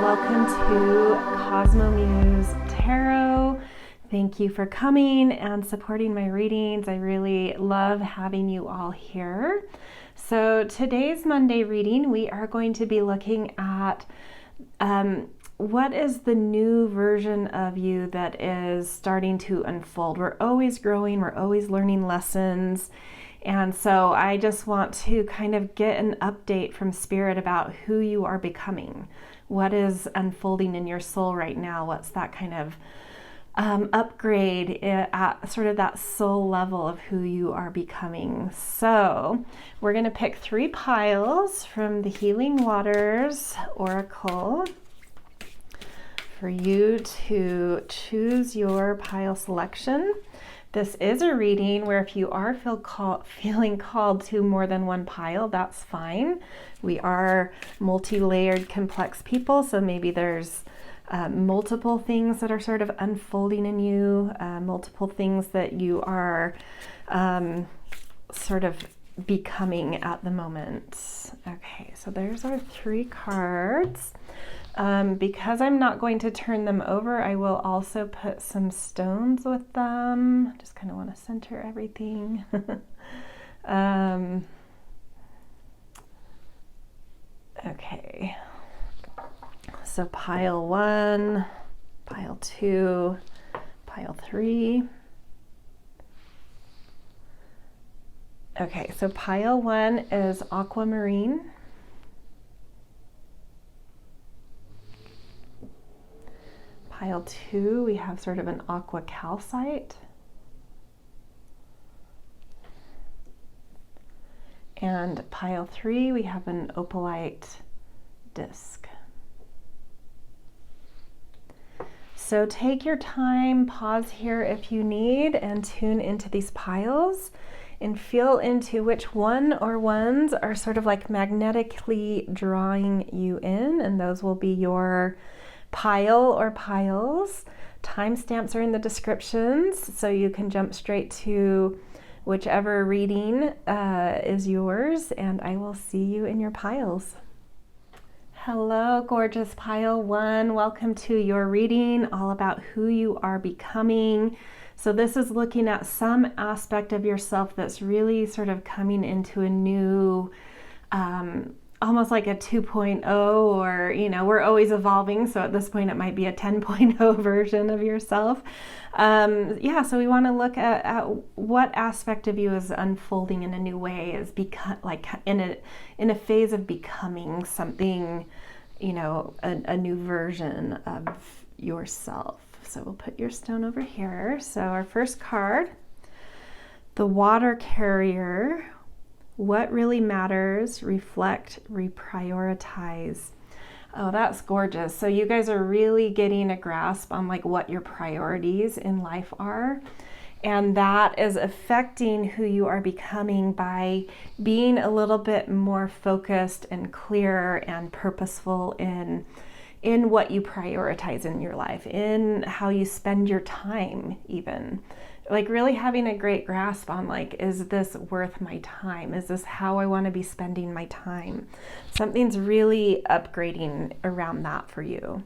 welcome to Cosmo Muse Tarot. Thank you for coming and supporting my readings. I really love having you all here. So today's Monday reading, we are going to be looking at what is the new version of you that is starting to unfold. We're always growing, we're always learning lessons. And so I just want to kind of get an update from Spirit about who you are becoming. What is unfolding in your soul right now? What's that kind of upgrade at sort of that soul level of who you are becoming? So we're going to pick 3 piles from the Healing Waters Oracle for you to choose your pile selection. This is a reading where if you are feeling called to more than one pile, that's fine. We are multi-layered, complex people, so maybe there's multiple things that are sort of unfolding in you, multiple things that you are sort of becoming at the moment. Okay, so there's our 3 cards. Because I'm not going to turn them over, I will also put some stones with them. Just kind of want to center everything. Okay. So pile 1, pile 2, pile 3. Okay, so pile 1 is aquamarine. Pile 2, we have sort of an aqua calcite. And pile 3, we have an opalite disc. So take your time, pause here if you need, and tune into these piles and feel into which one or ones are sort of like magnetically drawing you in, and those will be your pile or piles. Timestamps are in the descriptions, so you can jump straight to whichever reading is yours, and I will see you in your piles. Hello, gorgeous pile 1. Welcome to your reading, all about who you are becoming. So this is looking at some aspect of yourself that's really sort of coming into a new almost like a 2.0, or, you know, we're always evolving. So at this point, it might be a 10.0 version of yourself. Yeah, so we want to look at what aspect of you is unfolding in a new way, is like in a phase of becoming something, you know, a new version of yourself. So we'll put your stone over here. So our first card, the Water Carrier. What really matters, reflect, reprioritize. Oh, that's gorgeous. So you guys are really getting a grasp on like what your priorities in life are. And that is affecting who you are becoming by being a little bit more focused and clear and purposeful in what you prioritize in your life, in how you spend your time even. Like really having a great grasp on like, is this worth my time? Is this how I want to be spending my time? Something's really upgrading around that for you.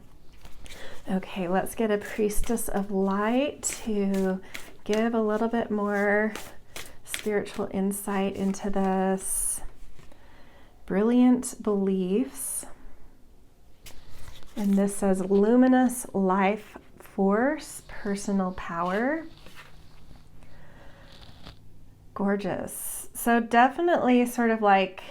Okay, let's get a Priestess of Light to give a little bit more spiritual insight into this. Brilliant beliefs. And this says luminous life force, personal power. Gorgeous. So definitely sort of like,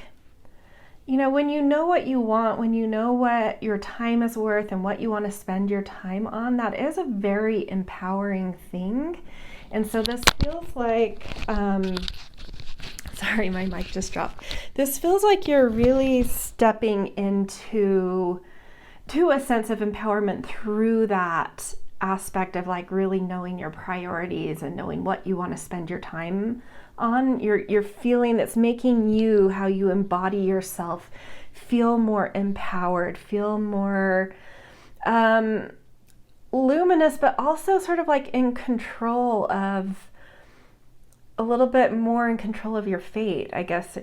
you know, when you know what you want, when you know what your time is worth and what you want to spend your time on, that is a very empowering thing. And so this feels like, sorry, my mic just dropped. This feels like you're really stepping into a sense of empowerment through that aspect of like really knowing your priorities and knowing what you want to spend your time on. You're feeling that's making you, how you embody yourself, feel more empowered, feel more luminous, but also sort of like in control of, a little bit more in control of your fate, I guess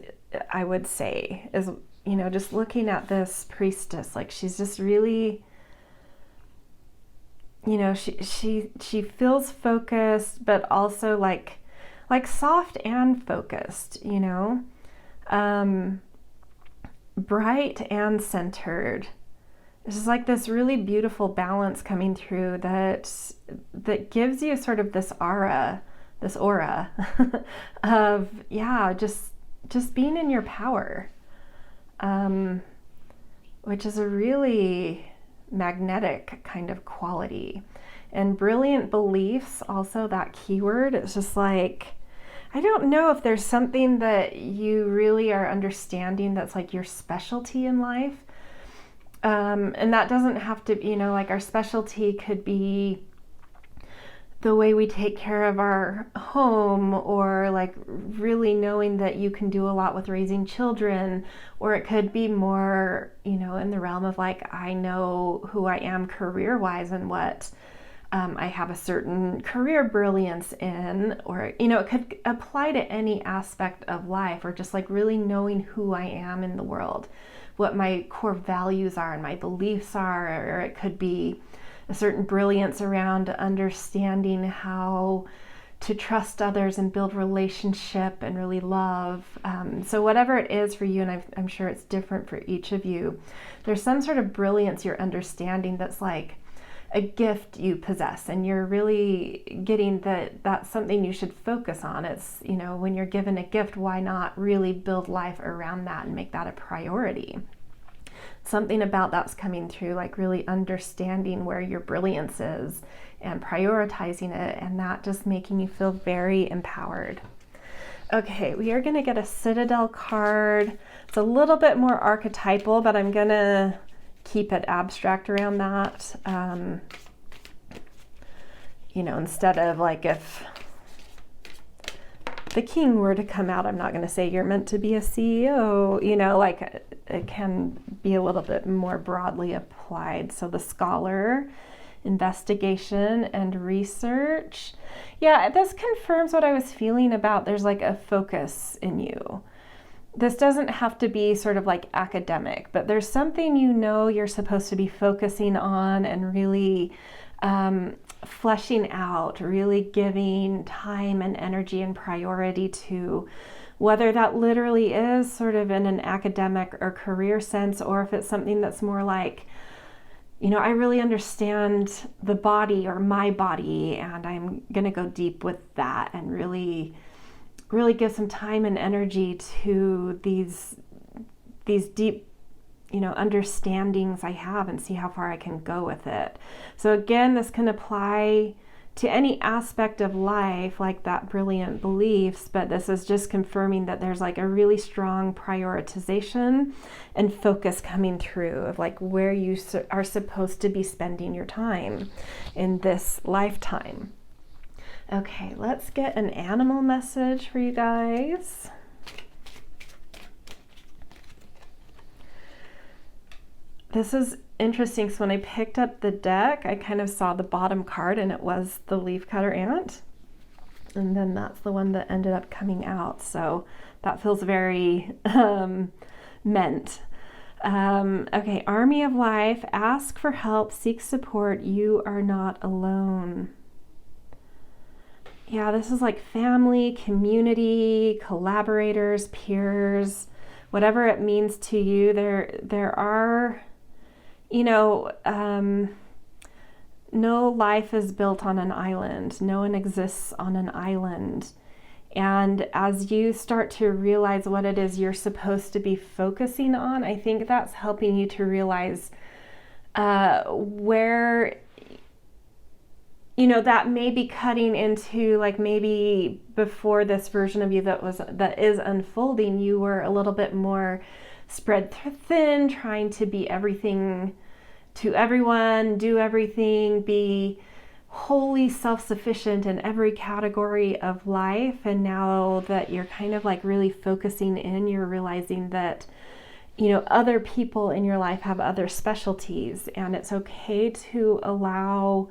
I would say, is, you know, just looking at this priestess, like she's just really you know, she feels focused, but also like soft and focused, you know, bright and centered. It's just like this really beautiful balance coming through that gives you sort of this aura of, yeah, just being in your power, which is a really magnetic kind of quality. And brilliant beliefs, also that keyword, it's just like, I don't know if there's something that you really are understanding that's like your specialty in life. And that doesn't have to, you know, like our specialty could be the way we take care of our home, or like really knowing that you can do a lot with raising children, or it could be more, you know, in the realm of like, I know who I am career-wise and what I have a certain career brilliance in, or, you know, it could apply to any aspect of life, or just like really knowing who I am in the world, what my core values are and my beliefs are, or it could be a certain brilliance around understanding how to trust others and build relationship and really love. So whatever it is for you, and I'm sure it's different for each of you, there's some sort of brilliance you're understanding that's like a gift you possess, and you're really getting that that's something you should focus on. It's, you know, when you're given a gift, why not really build life around that and make that a priority? Something about that's coming through, like really understanding where your brilliance is and prioritizing it, and that just making you feel very empowered. Okay, we are going to get a Citadel card. It's a little bit more archetypal, but I'm going to keep it abstract around that. You know, instead of like if the king were to come out, I'm not going to say you're meant to be a CEO, you know, like it can be a little bit more broadly applied. So the scholar, investigation and research. Yeah, this confirms what I was feeling about there's like a focus in you. This doesn't have to be sort of like academic, but there's something, you know, you're supposed to be focusing on and really fleshing out, really giving time and energy and priority to, whether that literally is sort of in an academic or career sense, or if it's something that's more like, you know, I really understand the body or my body, and I'm going to go deep with that and really give some time and energy to these deep, you know, understandings I have, and see how far I can go with it. So again, this can apply to any aspect of life, like that brilliant beliefs, but this is just confirming that there's like a really strong prioritization and focus coming through of like where you are supposed to be spending your time in this lifetime. Okay, let's get an animal message for you guys. This is interesting, so when I picked up the deck, I kind of saw the bottom card and it was the leafcutter ant. And then that's the one that ended up coming out. So that feels very meant. Okay, Army of Life, ask for help, seek support, you are not alone. Yeah, this is like family, community, collaborators, peers, whatever it means to you. There are, you know, no life is built on an island. No one exists on an island. And as you start to realize what it is you're supposed to be focusing on, I think that's helping you to realize where, you know, that may be cutting into, like, maybe before this version of you that is unfolding, you were a little bit more spread thin, trying to be everything to everyone, do everything, be wholly self-sufficient in every category of life. And now that you're kind of like really focusing in, you're realizing that, you know, other people in your life have other specialties, and it's okay to allow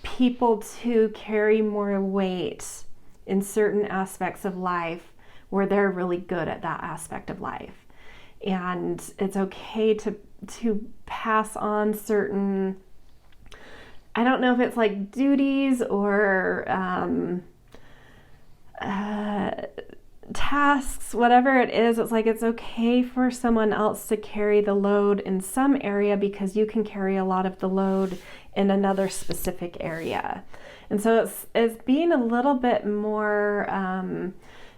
people to carry more weight in certain aspects of life where they're really good at that aspect of life. And it's okay to pass on certain I don't know if it's like duties or tasks, whatever it is, it's like it's okay for someone else to carry the load in some area because you can carry a lot of the load in another specific area. And so it's being a little bit more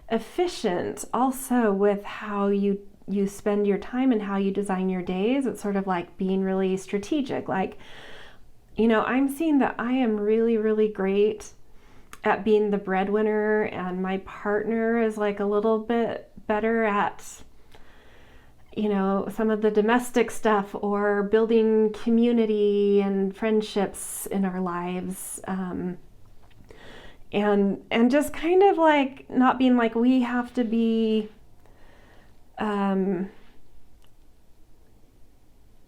efficient also with how you spend your time and how you design your days. It's sort of like being really strategic. Like, you know, I'm seeing that I am really, really great at being the breadwinner, and my partner is like a little bit better at, you know, some of the domestic stuff or building community and friendships in our lives. And just kind of like not being like we have to be, you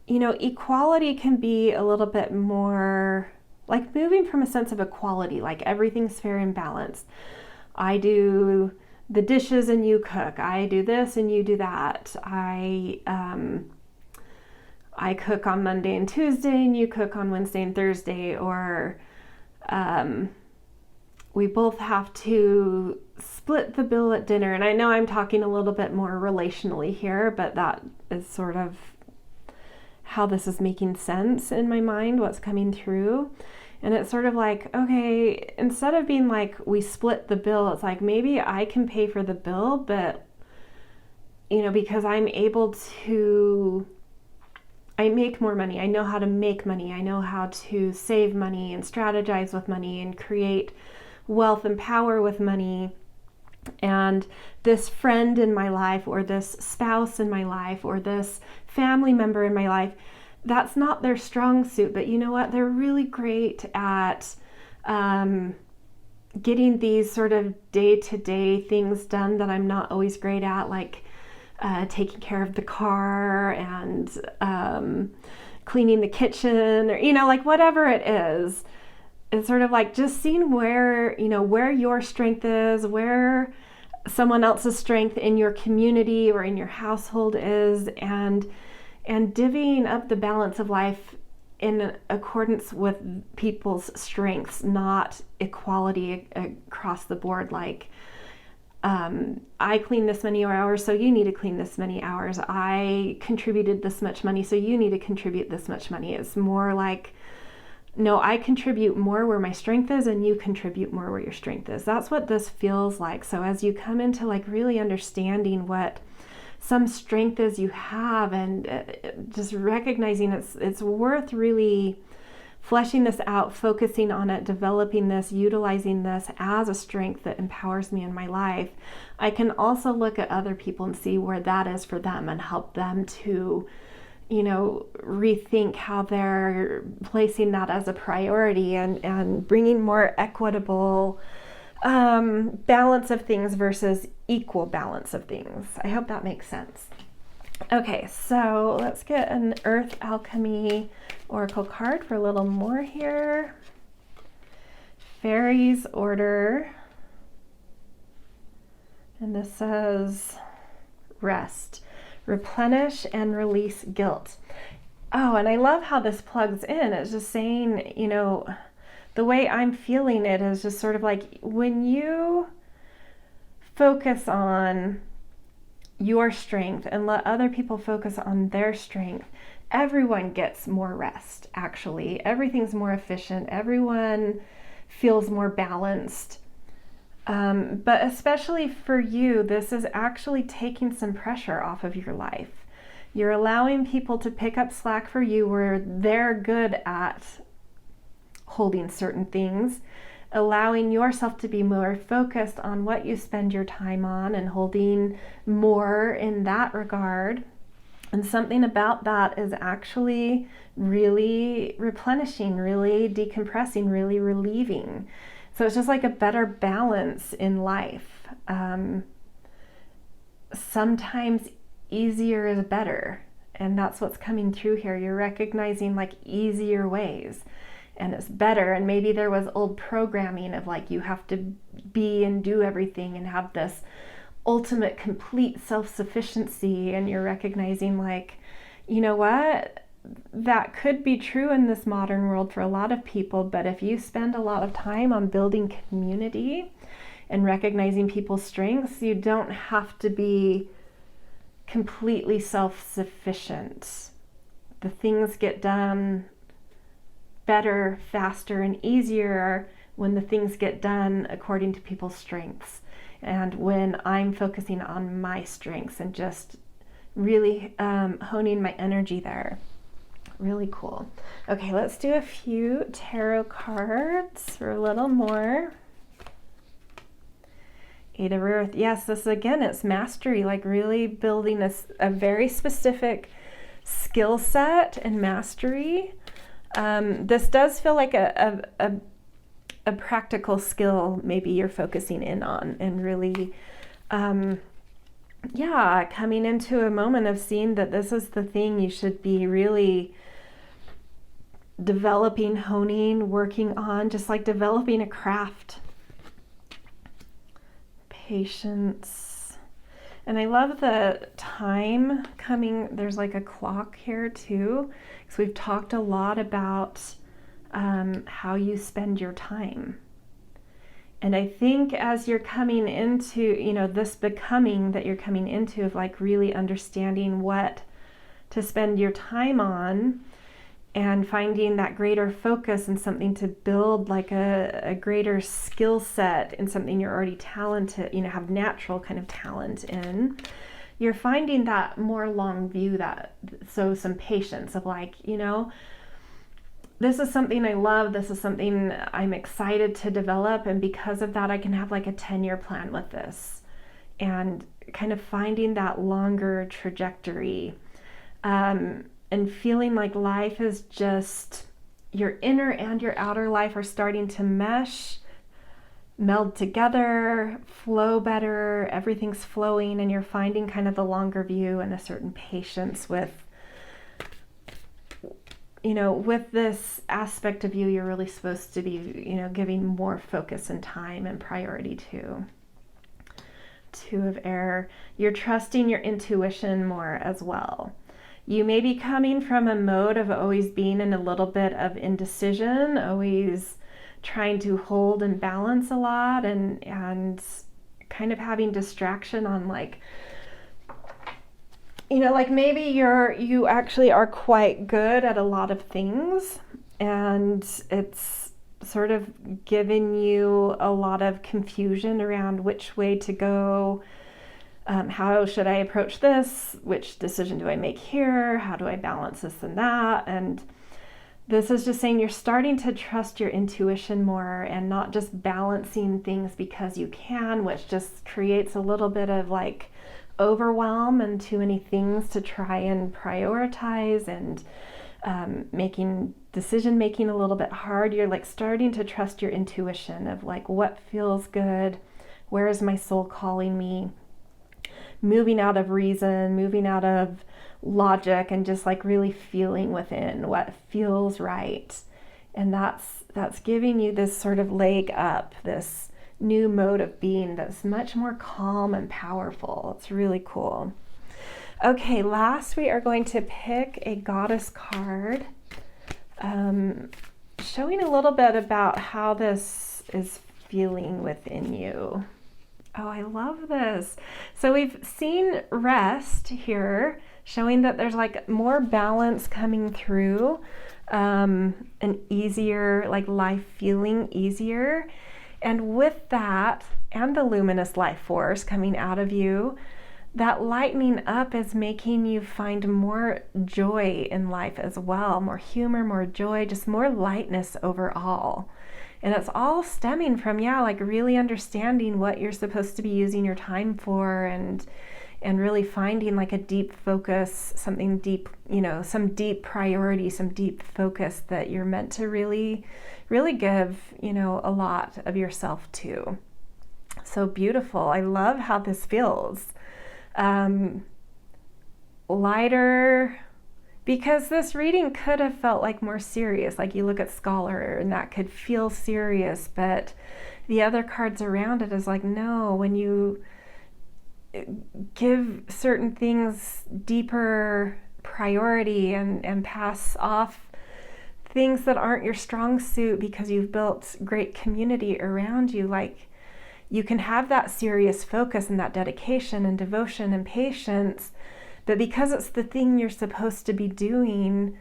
know, equality can be a little bit more like moving from a sense of equality, like everything's fair and balanced. I do the dishes and you cook. I do this and you do that. I cook on Monday and Tuesday and you cook on Wednesday and Thursday, or we both have to split the bill at dinner. And I know I'm talking a little bit more relationally here, but that is sort of how this is making sense in my mind, what's coming through. And it's sort of like, okay, instead of being like we split the bill, it's like maybe I can pay for the bill, but, you know, because I'm able to, I make more money. I know how to make money. I know how to save money and strategize with money and create wealth and power with money. And this friend in my life, or this spouse in my life, or this family member in my life, that's not their strong suit. But you know what? They're really great at getting these sort of day-to-day things done that I'm not always great at, like taking care of the car and cleaning the kitchen, or, you know, like whatever it is. It's sort of like just seeing where, you know, where your strength is, where someone else's strength in your community or in your household is, and divvying up the balance of life in accordance with people's strengths, not equality across the board. Like, I clean this many hours, so you need to clean this many hours. I contributed this much money, so you need to contribute this much money. It's more like, no, I contribute more where my strength is, and you contribute more where your strength is. That's what this feels like. So as you come into like really understanding what some strength is you have, and just recognizing it's worth really fleshing this out, focusing on it, developing this, utilizing this as a strength that empowers me in my life, I can also look at other people and see where that is for them and help them to, you know, rethink how they're placing that as a priority, and bringing more equitable balance of things versus equal balance of things. I hope that makes sense. Okay, so let's get an Earth Alchemy Oracle card for a little more here. Fairies Order. And this says rest. Replenish and release guilt. Oh, and I love how this plugs in. It's just saying, you know, the way I'm feeling it is just sort of like when you focus on your strength and let other people focus on their strength, everyone gets more rest, actually. Everything's more efficient. Everyone feels more balanced. But especially for you, this is actually taking some pressure off of your life. You're allowing people to pick up slack for you where they're good at holding certain things, allowing yourself to be more focused on what you spend your time on and holding more in that regard. And something about that is actually really replenishing, really decompressing, really relieving. So it's just like a better balance in life. Sometimes easier is better. And that's what's coming through here. You're recognizing like easier ways. And it's better. And maybe there was old programming of like you have to be and do everything and have this ultimate complete self-sufficiency. And you're recognizing like, you know what? that could be true in this modern world for a lot of people, but if you spend a lot of time on building community and recognizing people's strengths, you don't have to be completely self-sufficient. The things get done better, faster, and easier when the things get done according to people's strengths, and when I'm focusing on my strengths and just really honing my energy there. Really cool. Okay, let's do a few tarot cards for a little more. Eight of Earth. Yes, this again, it's mastery, like really building a very specific skill set and mastery. This does feel like a practical skill maybe you're focusing in on, and really coming into a moment of seeing that this is the thing you should be really developing, honing, working on, just like developing a craft. Patience. And I love the time coming. There's like a clock here too, because we've talked a lot about how you spend your time. And I think as you're coming into, this becoming that you're coming into of like really understanding what to spend your time on, and finding that greater focus and something to build like a greater skill set in something you're already talented, have natural kind of talent in, you're finding that more long view, so some patience of like, this is something I love, this is something I'm excited to develop, and because of that I can have like a 10-year plan with this, and kind of finding that longer trajectory. And feeling like life is just, your inner and your outer life are starting to mesh, meld together, flow better, everything's flowing, and you're finding kind of the longer view and a certain patience with, with this aspect of you you're really supposed to be, giving more focus and time and priority to. Two of Air, you're trusting your intuition more as well. You may be coming from a mode of always being in a little bit of indecision, always trying to hold and balance a lot, and kind of having distraction on like, like maybe you actually are quite good at a lot of things, and it's sort of given you a lot of confusion around which way to go. How should I approach this? Which decision do I make here? How do I balance this and that? And this is just saying you're starting to trust your intuition more, and not just balancing things because you can, which just creates a little bit of like overwhelm and too many things to try and prioritize, and decision making a little bit hard. You're like starting to trust your intuition of like what feels good, where is my soul calling me, moving out of reason, moving out of logic, and just like really feeling within what feels right. And that's giving you this sort of leg up, this new mode of being that's much more calm and powerful. It's really cool. Okay, last we are going to pick a goddess card, showing a little bit about how this is feeling within you. Oh, I love this. So we've seen rest here, showing that there's like more balance coming through, an easier, like life feeling easier. And with that, and the luminous life force coming out of you, that lightening up is making you find more joy in life as well, more humor, more joy, just more lightness overall. And it's all stemming from, like really understanding what you're supposed to be using your time for, and really finding like a deep focus, something deep, some deep priority, some deep focus that you're meant to really, really give, a lot of yourself to. So beautiful. I love how this feels. Lighter, because this reading could have felt like more serious, like you look at Scholar and that could feel serious, but the other cards around it is like, no, when you give certain things deeper priority and pass off things that aren't your strong suit because you've built great community around you. Like, you can have that serious focus and that dedication and devotion and patience, but because it's the thing you're supposed to be doing,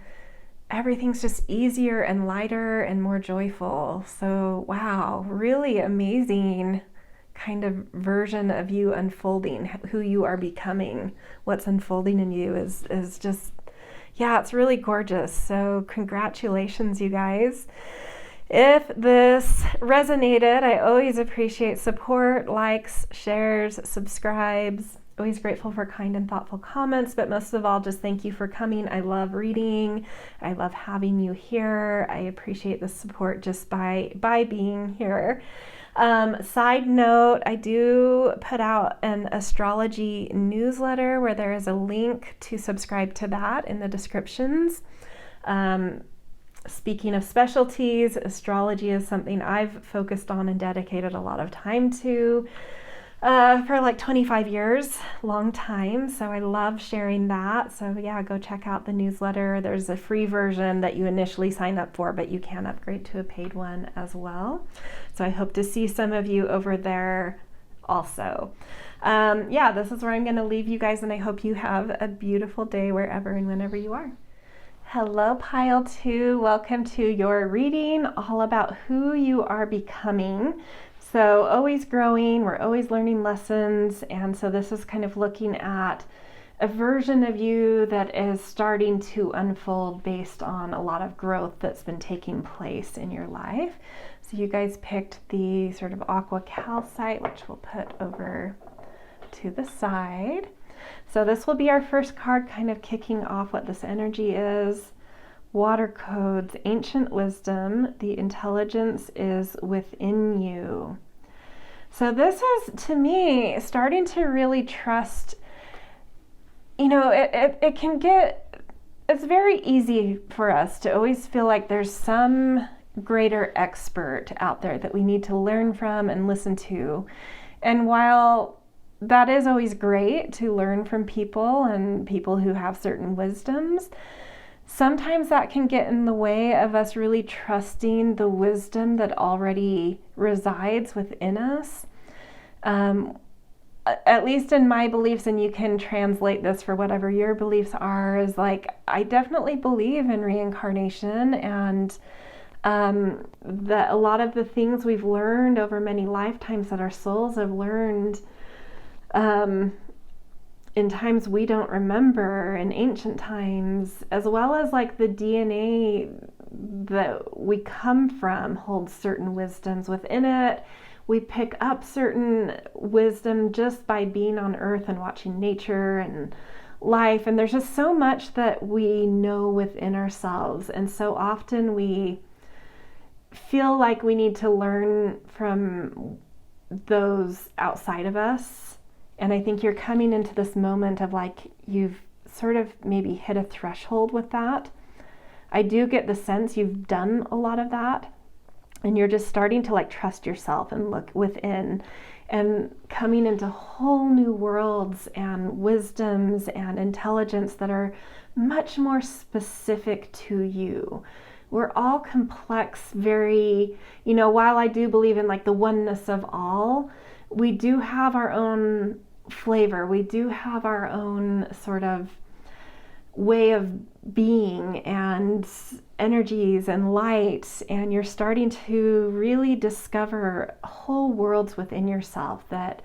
everything's just easier and lighter and more joyful. So, wow, really amazing kind of version of you unfolding, who you are becoming. What's unfolding in you is just, yeah, it's really gorgeous. So congratulations, you guys. If this resonated, I always appreciate support, likes, shares, subscribes. Always grateful for kind and thoughtful comments, but most of all, just thank you for coming. I love reading. I love having you here. I appreciate the support just by being here. Side note, I do put out an astrology newsletter where there is a link to subscribe to that in the descriptions. Speaking of specialties, astrology is something I've focused on and dedicated a lot of time to for like 25 years, long time. So I love sharing that. So yeah, go check out the newsletter. There's a free version that you initially sign up for, but you can upgrade to a paid one as well. So I hope to see some of you over there also. Yeah, this is where I'm going to leave you guys, and I hope you have a beautiful day wherever and whenever you are. Hello, Pile 2. Welcome to your reading, all about who you are becoming. So always growing, we're always learning lessons, and so this is kind of looking at a version of you that is starting to unfold based on a lot of growth that's been taking place in your life. So you guys picked the sort of aqua calcite, which we'll put over to the side. So this will be our first card, kind of kicking off what this energy is. Water codes, ancient wisdom, the intelligence is within you. So this is, to me, starting to really trust, you know, it can get, it's very easy for us to always feel like there's some greater expert out there that we need to learn from and listen to. And while that is always great to learn from people and people who have certain wisdoms, sometimes that can get in the way of us really trusting the wisdom that already resides within us. At least in my beliefs, and you can translate this for whatever your beliefs are, is like, I definitely believe in reincarnation, and that a lot of the things we've learned over many lifetimes that our souls have learned in times we don't remember, in ancient times, as well as like the DNA that we come from holds certain wisdoms within it. We pick up certain wisdom just by being on earth and watching nature and life. And there's just so much that we know within ourselves. And so often we feel like we need to learn from those outside of us. And I think you're coming into this moment of like, you've sort of maybe hit a threshold with that. I do get the sense you've done a lot of that, and you're just starting to like trust yourself and look within and coming into whole new worlds and wisdoms and intelligence that are much more specific to you. We're all complex, very, you know, while I do believe in like the oneness of all, we do have our own flavor. We do have our own sort of way of being and energies and light, and you're starting to really discover whole worlds within yourself that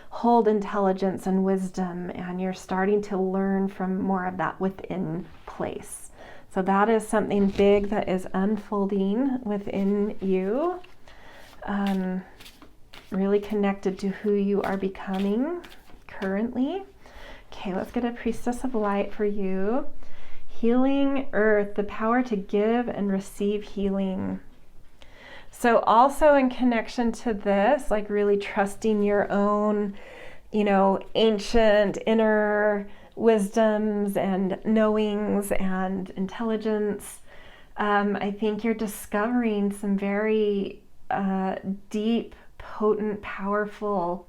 hold intelligence and wisdom, and you're starting to learn from more of that within place. So that is something big that is unfolding within you, really connected to who you are becoming currently. Okay, let's get a Priestess of Light for you. Healing Earth, the power to give and receive healing. So also in connection to this, like really trusting your own, you know, ancient inner wisdoms and knowings and intelligence. I think you're discovering some very deep, potent, powerful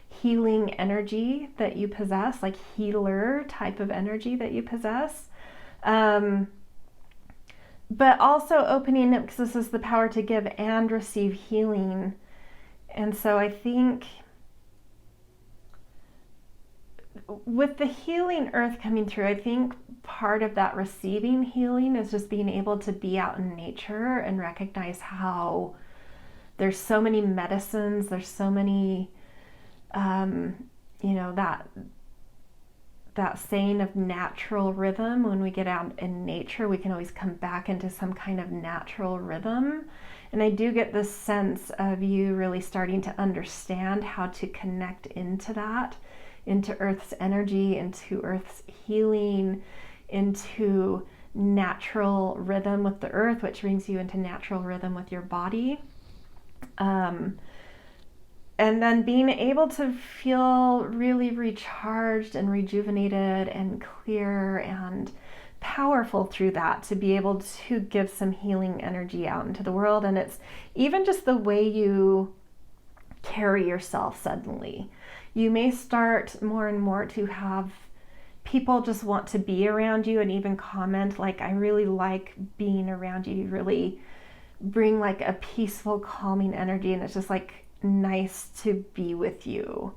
healing energy that you possess, like healer type of energy that you possess. But also opening it, because this is the power to give and receive healing. And so I think with the healing earth coming through, I think part of that receiving healing is just being able to be out in nature and recognize how there's so many medicines, there's so many, that saying of natural rhythm. When we get out in nature, we can always come back into some kind of natural rhythm. And I do get this sense of you really starting to understand how to connect into that, into Earth's energy, into Earth's healing, into natural rhythm with the Earth, which brings you into natural rhythm with your body. And then being able to feel really recharged and rejuvenated and clear and powerful through that, to be able to give some healing energy out into the world. And it's even just the way you carry yourself suddenly. You may start more and more to have people just want to be around you and even comment like, I really like being around you. You really bring like a peaceful, calming energy, and it's just like nice to be with you.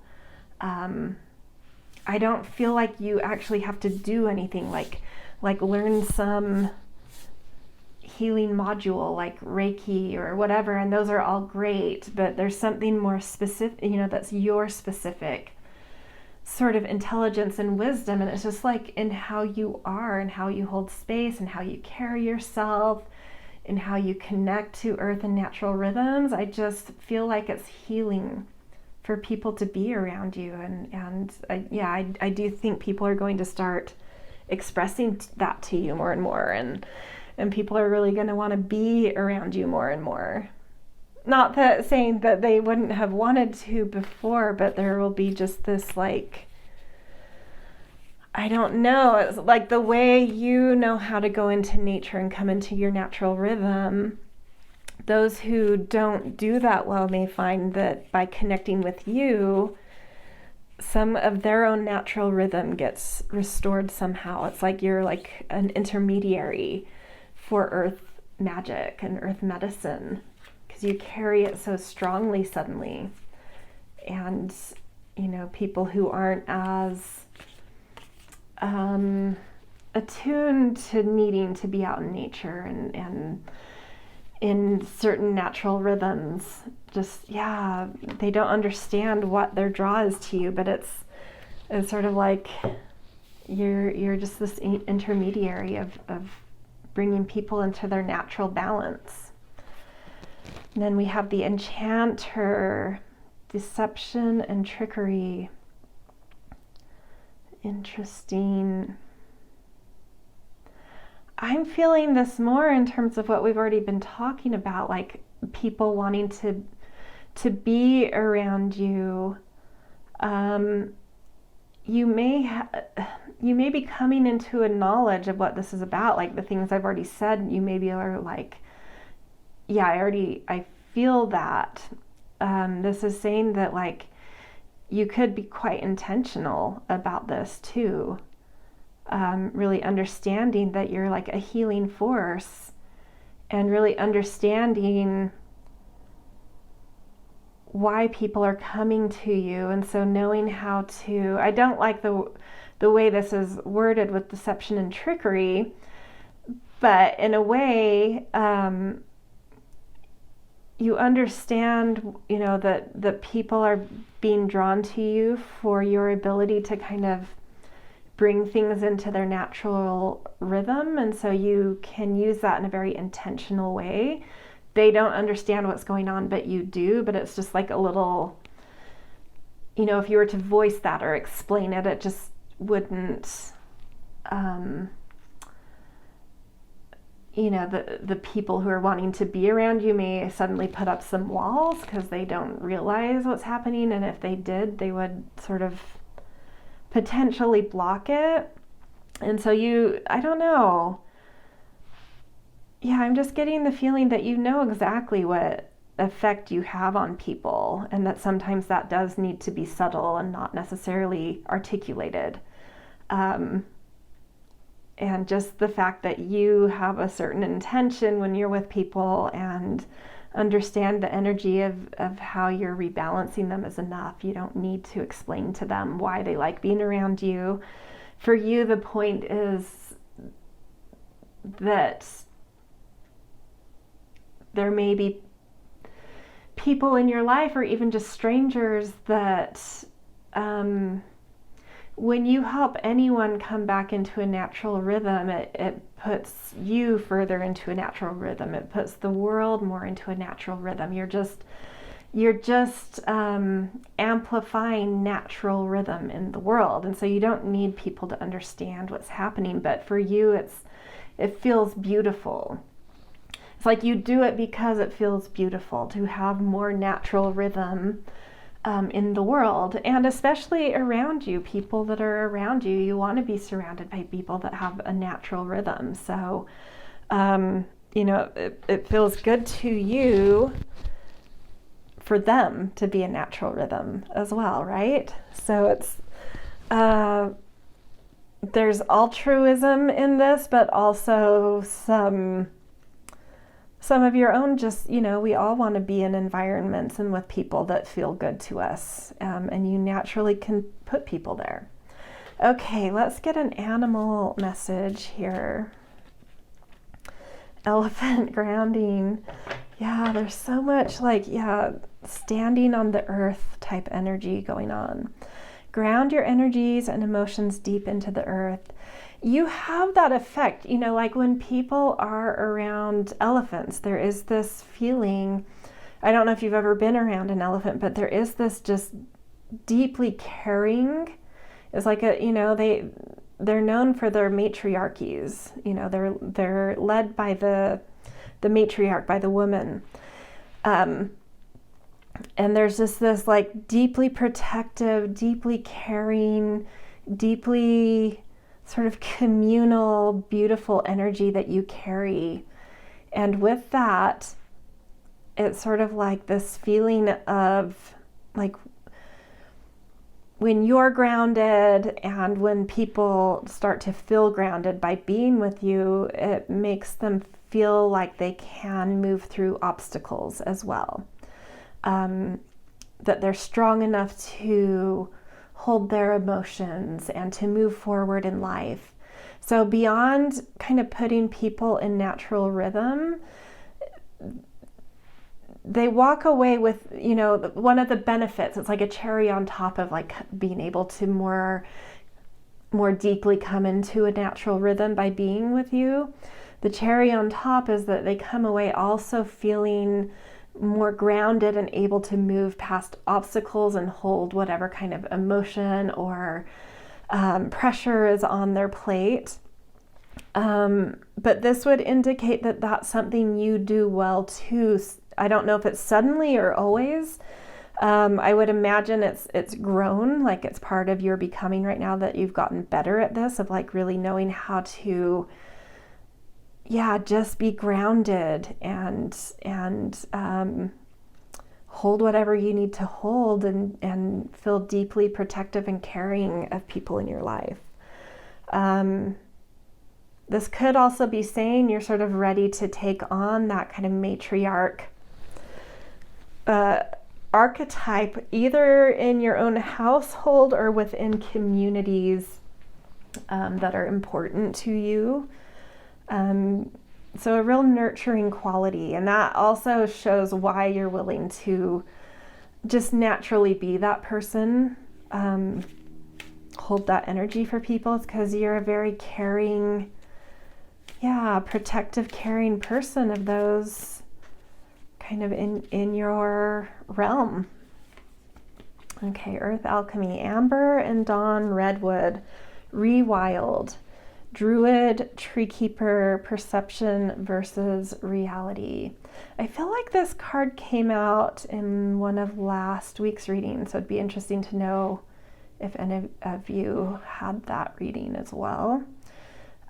I don't feel like you actually have to do anything like learn some healing module like Reiki or whatever, and those are all great, but there's something more specific, that's your specific sort of intelligence and wisdom, and it's just like in how you are and how you hold space and how you carry yourself and how you connect to earth and natural rhythms. I just feel like it's healing for people to be around you. And I do think people are going to start expressing that to you more and more. And people are really going to want to be around you more and more. Not that saying that they wouldn't have wanted to before, but there will be just this like, I don't know, it's like the way you know how to go into nature and come into your natural rhythm. Those who don't do that well may find that by connecting with you, some of their own natural rhythm gets restored somehow. It's like you're like an intermediary for earth magic and earth medicine, because you carry it so strongly suddenly. And, people who aren't as attuned to needing to be out in nature and in certain natural rhythms, just, they don't understand what their draw is to you, but it's sort of like you're just this intermediary of bringing people into their natural balance. And then we have the enchanter, deception and trickery. Interesting. I'm feeling this more in terms of what we've already been talking about, like people wanting to be around you. You may be coming into a knowledge of what this is about, like the things I've already said. You maybe are like, I feel that. This is saying that like you could be quite intentional about this too. Really understanding that you're like a healing force, and really understanding why people are coming to you. And so knowing how to, I don't like the way this is worded with deception and trickery, but in a way, you understand, that people are being drawn to you for your ability to kind of bring things into their natural rhythm. And so you can use that in a very intentional way. They don't understand what's going on, but you do. But it's just like a little, if you were to voice that or explain it, it just wouldn't, the people who are wanting to be around you may suddenly put up some walls because they don't realize what's happening. And if they did, they would sort of potentially block it. And so I don't know. I'm just getting the feeling that you know exactly what effect you have on people, and that sometimes that does need to be subtle and not necessarily articulated. just the fact that you have a certain intention when you're with people and understand the energy of how you're rebalancing them is enough. You don't need to explain to them why they like being around you. For you, the point is that there may be people in your life or even just strangers that when you help anyone come back into a natural rhythm, it puts you further into a natural rhythm. It puts the world more into a natural rhythm. You're just amplifying natural rhythm in the world. And so you don't need people to understand what's happening, but for you, it feels beautiful. It's like you do it because it feels beautiful to have more natural rhythm in the world, and especially around you, people that are around you. You want to be surrounded by people that have a natural rhythm. So, it feels good to you for them to be a natural rhythm as well, right? So it's there's altruism in this, but also some of your own, just, we all want to be in environments and with people that feel good to us, and you naturally can put people there. Okay, let's get an animal message here. Elephant grounding. Yeah, there's so much standing on the earth type energy going on. Ground your energies and emotions deep into the earth. You have that effect, like when people are around elephants, there is this feeling, I don't know if you've ever been around an elephant, but there is this just deeply caring. It's like they're known for their matriarchies, they're led by the matriarch, by the woman. And there's just this deeply protective, deeply caring, deeply sort of communal, beautiful energy that you carry. And with that, it's sort of like this feeling of when you're grounded and when people start to feel grounded by being with you, it makes them feel like they can move through obstacles as well. That they're strong enough to hold their emotions and to move forward in life. So beyond kind of putting people in natural rhythm, they walk away with, one of the benefits, it's like a cherry on top of being able to more deeply come into a natural rhythm by being with you. The cherry on top is that they come away also feeling more grounded and able to move past obstacles and hold whatever kind of emotion or pressure is on their plate. But this would indicate that that's something you do well too. I don't know if it's suddenly or always. I would imagine it's grown, it's part of your becoming right now, that you've gotten better at this, of really knowing how to just be grounded and hold whatever you need to hold and feel deeply protective and caring of people in your life. This could also be saying you're sort of ready to take on that kind of matriarch archetype, either in your own household or within communities that are important to you. So a real nurturing quality, and that also shows why you're willing to just naturally be that person, hold that energy for people. It's because you're a very caring, protective, caring person of those kind of in your realm. Okay, Earth Alchemy, Amber and Dawn Redwood, Rewild. Druid, Treekeeper, Perception versus Reality. I feel like this card came out in one of last week's readings, so it'd be interesting to know if any of you had that reading as well.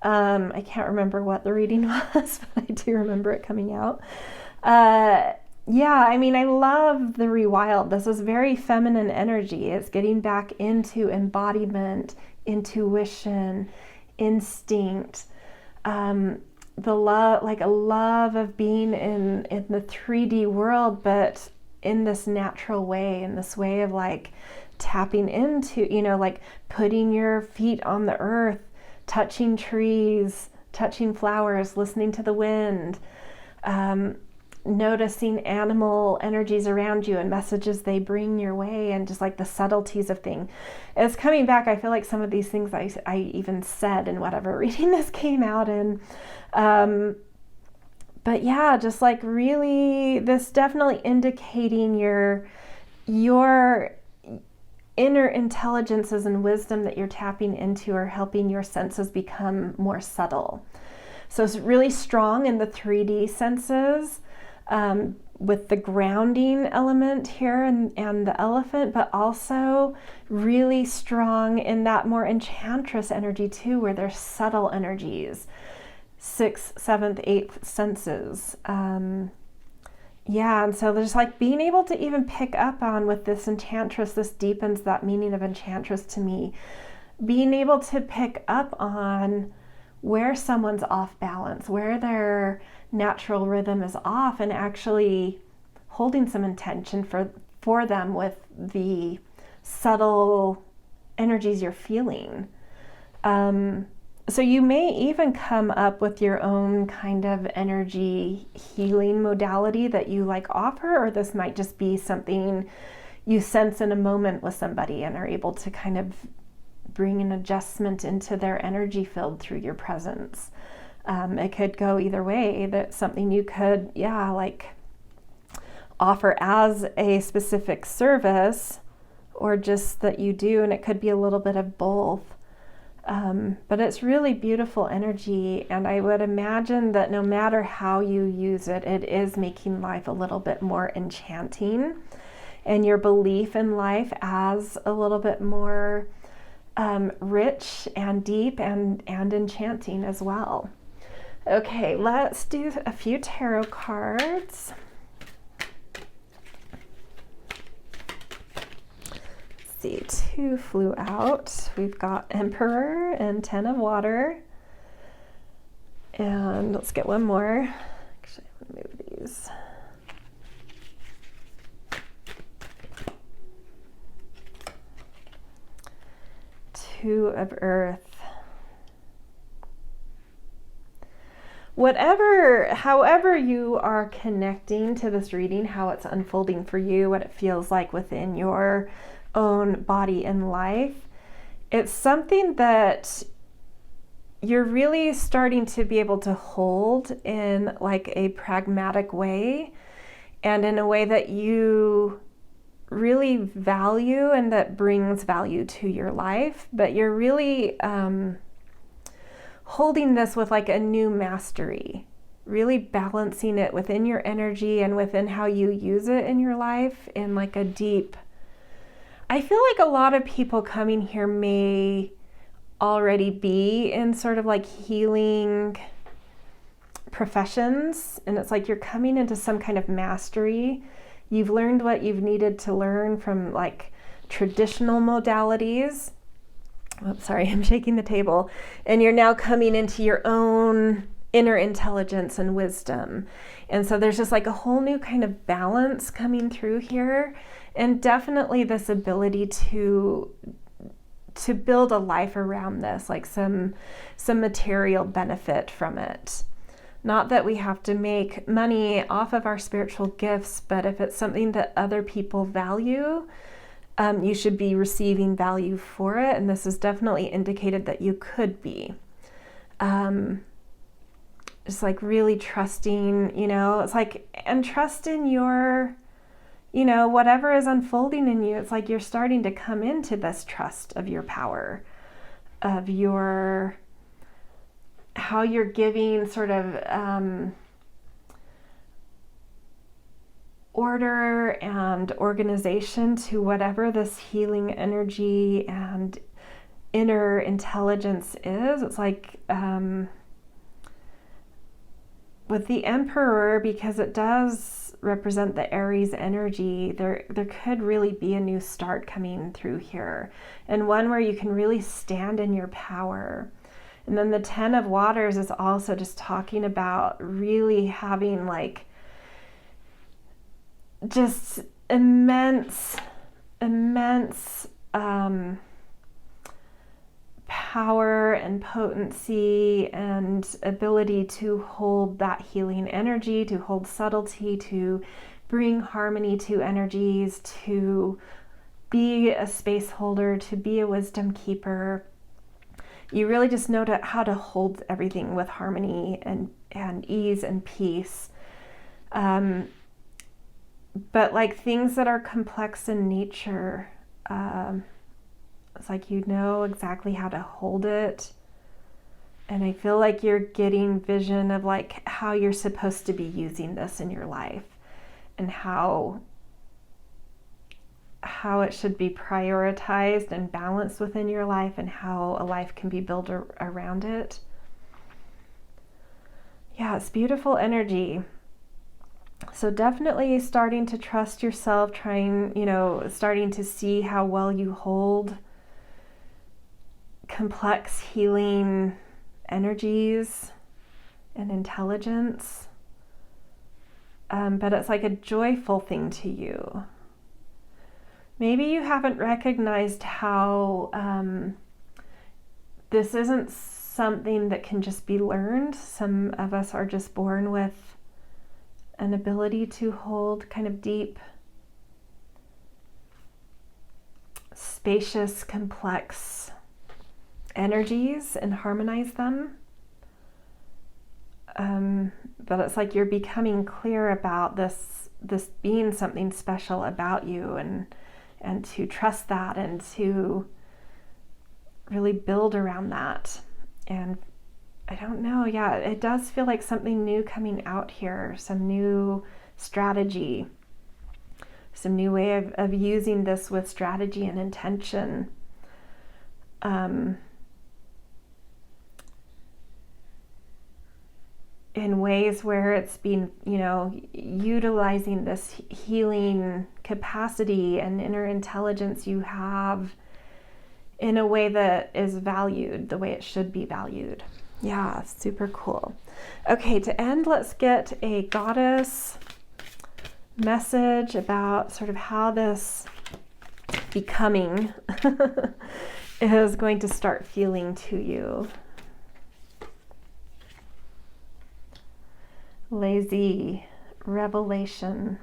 I can't remember what the reading was, but I do remember it coming out. I love the Rewild. This is very feminine energy. It's getting back into embodiment, intuition, instinct, the love, like a love of being in the 3D world, but in this natural way, in this way of like tapping into, like putting your feet on the earth, touching trees, touching flowers, listening to the wind, noticing animal energies around you and messages they bring your way, and just like the subtleties of things. It's coming back. I feel like some of these things I even said in whatever reading this came out in. But yeah, just like really, this definitely indicating your inner intelligences and wisdom that you're tapping into are helping your senses become more subtle. So it's really strong in the 3D senses, with the grounding element here and the elephant, but also really strong in that more enchantress energy too, where there's subtle energies, 6th, 7th, 8th senses. Yeah, and so there's like being able to even pick up on with this enchantress, this deepens that meaning of enchantress to me, being able to pick up on where someone's off balance, where their natural rhythm is off, and actually holding some intention for them with the subtle energies you're feeling. So you may even come up with your own kind of energy healing modality that you like offer, or this might just be something you sense in a moment with somebody and are able to kind of bring an adjustment into their energy field through your presence. It could go either way. That's something you could, like offer as a specific service, or just that you do, and it could be a little bit of both. But it's really beautiful energy, and I would imagine that no matter how you use it, it is making life a little bit more enchanting, and your belief in life as a little bit more rich and deep and enchanting as well. Okay, let's do a few tarot cards. See, 2 flew out. We've got Emperor and 10 of Water. And let's get one more. Actually, I'm going to move these. 2 of Earth. However you are connecting to this reading, how it's unfolding for you, what it feels like within your own body and life, it's something that you're really starting to be able to hold in like a pragmatic way, and in a way that you really value and that brings value to your life. But you're really holding this with like a new mastery, really balancing it within your energy and within how you use it in your life in like a deep. I feel like a lot of people coming here may already be in sort of like healing professions, and it's like you're coming into some kind of mastery. You've learned what you've needed to learn from like traditional modalities. Oh, sorry, I'm shaking the table. And you're now coming into your own inner intelligence and wisdom. And so there's just like a whole new kind of balance coming through here. And definitely this ability to build a life around this, like some material benefit from it. Not that we have to make money off of our spiritual gifts, but if it's something that other people value, you should be receiving value for it. And this is definitely indicated that you could be. Just like really trusting, it's like, and trust in your, whatever is unfolding in you. It's like you're starting to come into this trust of your power, of your, how you're giving sort of order and organization to whatever this healing energy and inner intelligence is. It's like with the Emperor, because it does represent the Aries energy, there could really be a new start coming through here, and one where you can really stand in your power And then the 10 of Waters is also just talking about really having like just immense power and potency and ability to hold that healing energy, to hold subtlety, to bring harmony to energies, to be a space holder, to be a wisdom keeper. You really just know how to hold everything with harmony and ease and peace. But like things that are complex in nature, it's like you know exactly how to hold it. And I feel like you're getting vision of like how you're supposed to be using this in your life and how it should be prioritized and balanced within your life and how a life can be built around it. Yeah, it's beautiful energy. So definitely starting to trust yourself, starting to see how well you hold complex healing energies and intelligence. But it's like a joyful thing to you. Maybe you haven't recognized how this isn't something that can just be learned. Some of us are just born with an ability to hold kind of deep, spacious, complex energies and harmonize them. But it's like you're becoming clear about this being something special about you, and to trust that and to really build around that. And I don't know, yeah, it does feel like something new coming out here, some new strategy, some new way of using this with strategy and intention. In ways where it's been, utilizing this healing capacity and inner intelligence you have in a way that is valued the way it should be valued. Yeah, super cool. Okay, to end, let's get a goddess message about sort of how this becoming is going to start feeling to you. Lazy, revelation,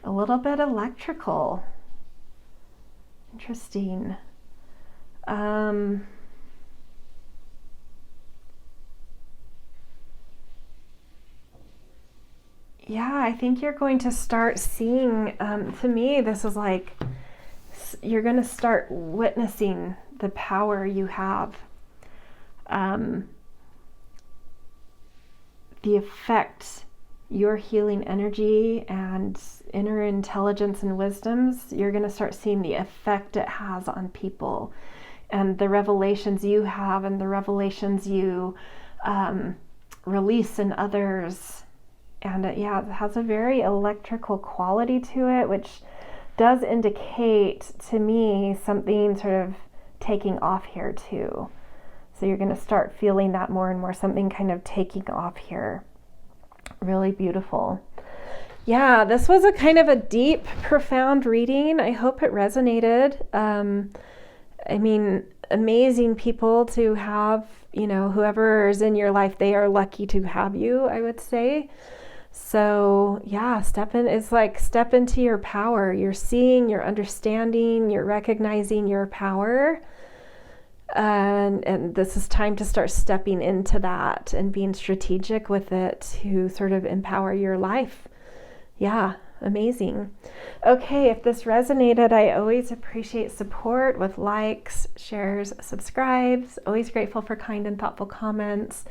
a little bit electrical. Interesting. Yeah, I think you're going to start seeing, to me, this is like, you're going to start witnessing the power you have. The effect your healing energy and inner intelligence and wisdoms, you're going to start seeing the effect it has on people, and the revelations you have and the revelations you release in others. And it has a very electrical quality to it, which does indicate to me something sort of taking off here too. So you're going to start feeling that more and more, something kind of taking off here. Really beautiful. Yeah, this was a kind of a deep, profound reading. I hope it resonated. Amazing people to have, whoever is in your life, they are lucky to have you, I would say. So yeah, step into your power. You're seeing, you're understanding, you're recognizing your power. And this is time to start stepping into that and being strategic with it to sort of empower your life. Yeah, amazing. Okay, if this resonated, I always appreciate support with likes, shares, subscribes. Always grateful for kind and thoughtful comments.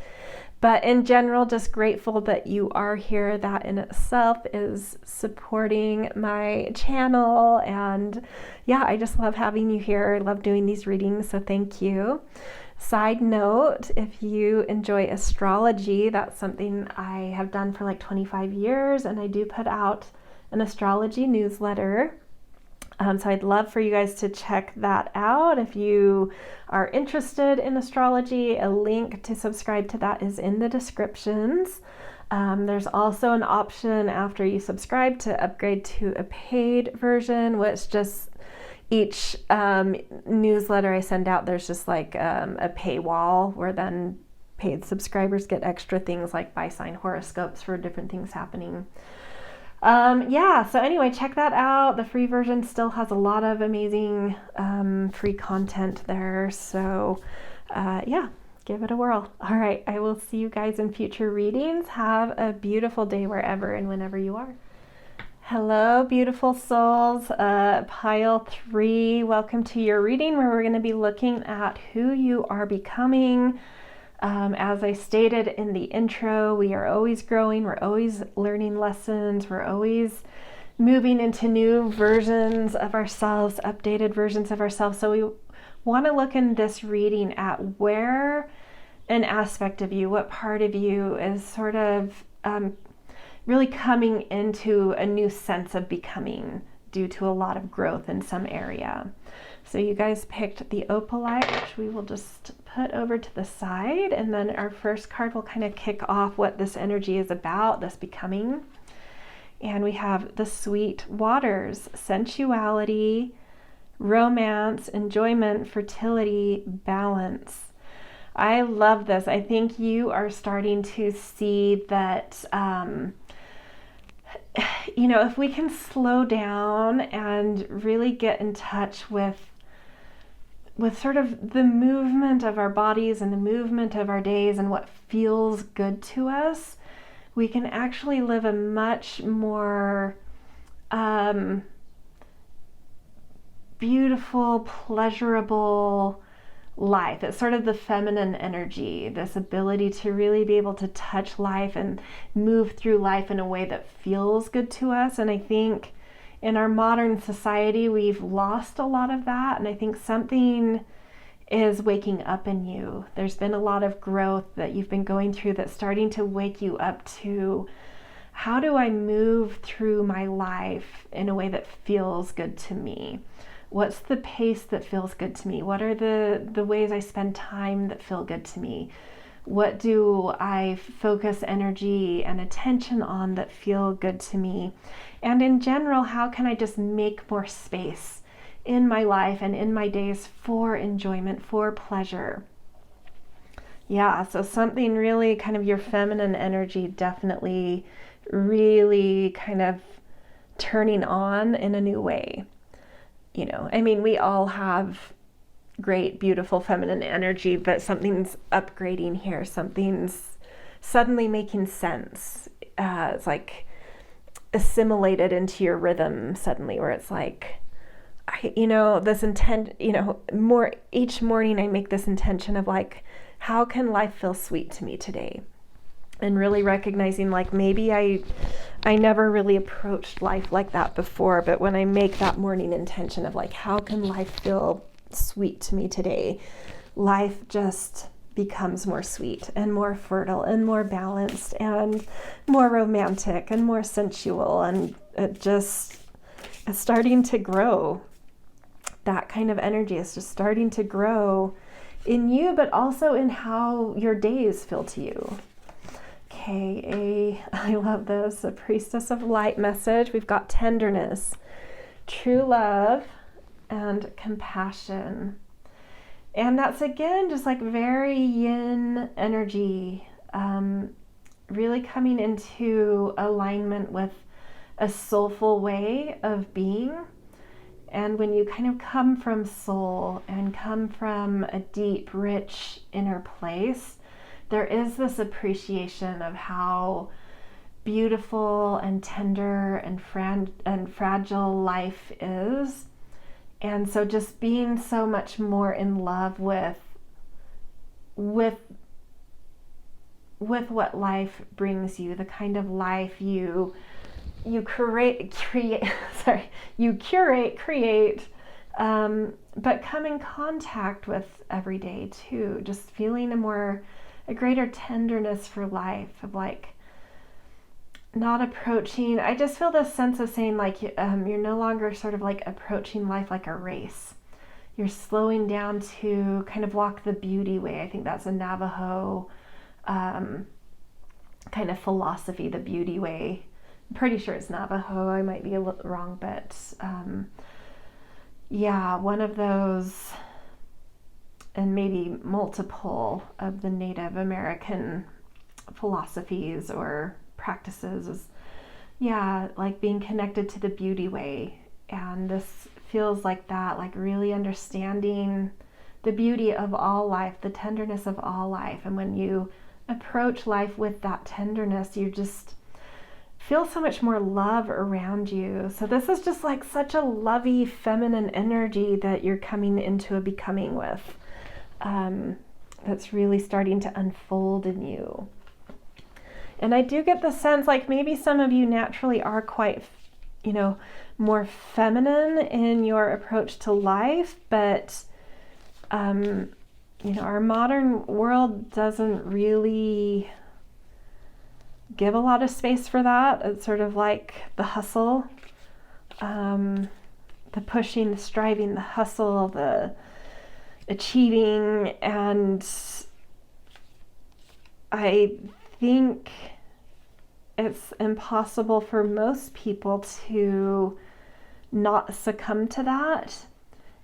But in general, just grateful that you are here. That in itself is supporting my channel. And yeah, I just love having you here. I love doing these readings, so thank you. Side note, if you enjoy astrology, that's something I have done for like 25 years, and I do put out an astrology newsletter So I'd love for you guys to check that out. If you are interested in astrology, a link to subscribe to that is in the descriptions. There's also an option after you subscribe to upgrade to a paid version, which just each newsletter I send out, there's just like a paywall where then paid subscribers get extra things like by sign horoscopes for different things happening. So anyway, check that out. The free version still has a lot of amazing free content there. So give it a whirl. All right, I will see you guys in future readings. Have a beautiful day wherever and whenever you are. Hello, beautiful souls. Pile 3, welcome to your reading where we're going to be looking at who you are becoming. As I stated in the intro, we are always growing, we're always learning lessons, we're always moving into new versions of ourselves, updated versions of ourselves. So we want to look in this reading at where an aspect of you, what part of you is sort of really coming into a new sense of becoming due to a lot of growth in some area. So you guys picked the opalite, which we will just put over to the side, and then our first card will kind of kick off what this energy is about, this becoming. And we have the sweet waters, sensuality, romance, enjoyment, fertility, balance. I love this. I think you are starting to see that if we can slow down and really get in touch with sort of the movement of our bodies and the movement of our days and what feels good to us, we can actually live a much more beautiful, pleasurable life. It's sort of the feminine energy, this ability to really be able to touch life and move through life in a way that feels good to us. And I think in our modern society, we've lost a lot of that. And I think something is waking up in you. There's been a lot of growth that you've been going through that's starting to wake you up to, how do I move through my life in a way that feels good to me? What's the pace that feels good to me? What are the ways I spend time that feel good to me? What do I focus energy and attention on that feel good to me? And in general, how can I just make more space in my life and in my days for enjoyment, for pleasure? Yeah, so something really kind of your feminine energy definitely really kind of turning on in a new way. We all have great, beautiful feminine energy, but something's upgrading here. Something's suddenly making sense. It's like assimilated into your rhythm suddenly, where it's like, this intent, more each morning I make this intention of like, how can life feel sweet to me today? And really recognizing like maybe I never really approached life like that before, but when I make that morning intention of like, how can life feel sweet to me today, life just becomes more sweet and more fertile and more balanced and more romantic and more sensual, and it just is starting to grow. That kind of energy is just starting to grow in you, but also in how your days feel to you. Okay, I love this, a Priestess of Light message. We've got tenderness, true love, and compassion. And that's again just like very yin energy, really coming into alignment with a soulful way of being. And when you kind of come from soul and come from a deep, rich inner place, there is this appreciation of how beautiful and tender and fragile life is. And so just being so much more in love with what life brings you, the kind of life you curate, create, but come in contact with every day too, just feeling a greater tenderness for life, of like, not approaching, I just feel this sense of saying like you're no longer sort of like approaching life like a race. You're slowing down to kind of walk the beauty way. I think that's a Navajo kind of philosophy, the beauty way. I'm pretty sure it's Navajo. I might be a little wrong, but yeah, one of those, and maybe multiple of the Native American philosophies or practices is, yeah, like being connected to the beauty way. And this feels like that, like really understanding the beauty of all life, the tenderness of all life. And when you approach life with that tenderness, you just feel so much more love around you. So this is just like such a lovey feminine energy that you're coming into a becoming with, that's really starting to unfold in you. And I do get the sense like maybe some of you naturally are quite, more feminine in your approach to life, but our modern world doesn't really give a lot of space for that. It's sort of like the hustle, the pushing, the striving, the hustle, the achieving. And I think it's impossible for most people to not succumb to that.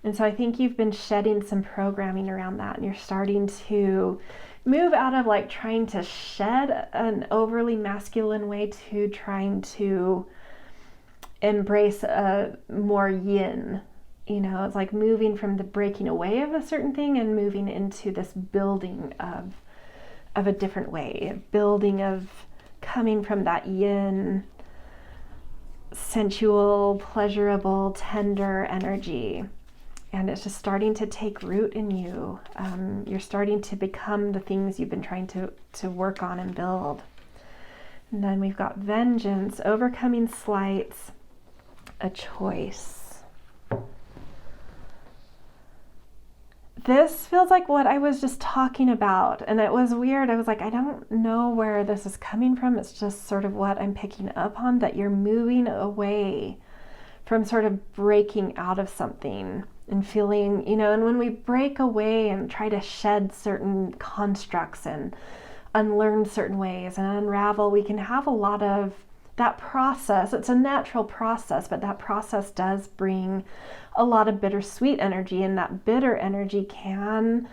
And so I think you've been shedding some programming around that, and you're starting to move out of like trying to shed an overly masculine way to trying to embrace a more yin. It's like moving from the breaking away of a certain thing and moving into this building of a different way, a building of coming from that yin, sensual, pleasurable, tender energy. And it's just starting to take root in you. You're starting to become the things you've been trying to work on and build. And then we've got vengeance, overcoming slights, a choice. This feels like what I was just talking about. And it was weird. I was like, I don't know where this is coming from. It's just sort of what I'm picking up on, that you're moving away from sort of breaking out of something and feeling, and when we break away and try to shed certain constructs and unlearn certain ways and unravel, we can have a lot of that process. It's a natural process, but that process does bring a lot of bittersweet energy, and that bitter energy can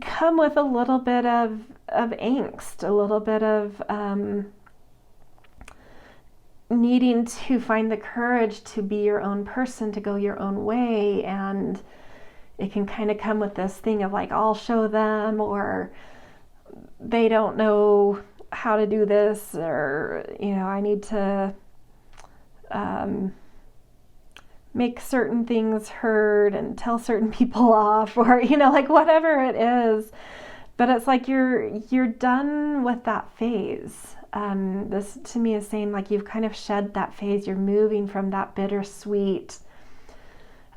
come with a little bit of angst, a little bit of needing to find the courage to be your own person, to go your own way. And it can kind of come with this thing of like, I'll show them, or they don't know how to do this, or I need to make certain things heard and tell certain people off, or like whatever it is. But it's like you're done with that phase. This to me is saying like you've kind of shed that phase. You're moving from that bittersweet